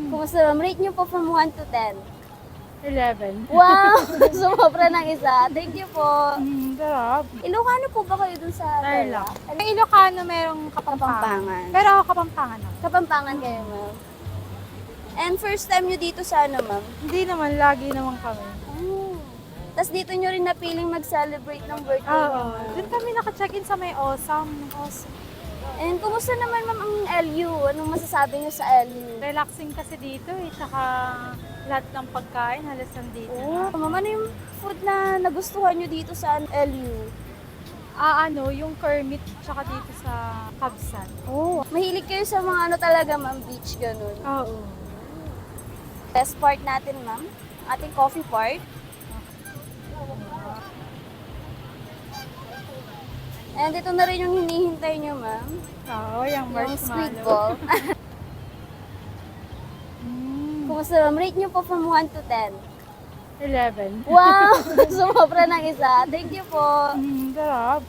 Kumusta ma'am? Rate niyo po from 1 to 10. 11. Wow! Sumobra ng isa. Thank you po. Sarap. Ilocano po ba kayo dun sa Tarlac. Tarlac? May Ilocano, merong Kapampangan. Kapampangan. Pero ako Kapampangan ako. Kapampangan kayo, ma'am. And first time nyo dito sa ano, ma'am? Hindi naman, lagi naman kami. Oh. Tapos dito nyo rin napiling mag-celebrate ng birthday Oo. nyo, ma'am. Doon kami naka-check-in sa may Osam. And kumusta naman, ma'am, ang LU? Anong masasabi nyo sa LU? Relaxing kasi dito eh. Tsaka lahat ng pagkain halos nandito. Oh, ma'am, ano yung food na nagustuhan nyo dito sa LU? Yung Kermit tsaka dito sa Kabsan. Oh, mahilig kayo sa mga ano talaga, ma'am, beach, ganun. Oo. Best part natin, ma'am, ating coffee part. And ito na rin yung hinihintay nyo, ma'am. Oo, yung Yung squid marshmallow. ball. Kumusta, ma'am? Rate nyo po from 1 to 10. 11. Wow! Sumobra ng isa. Thank you po. Sarap.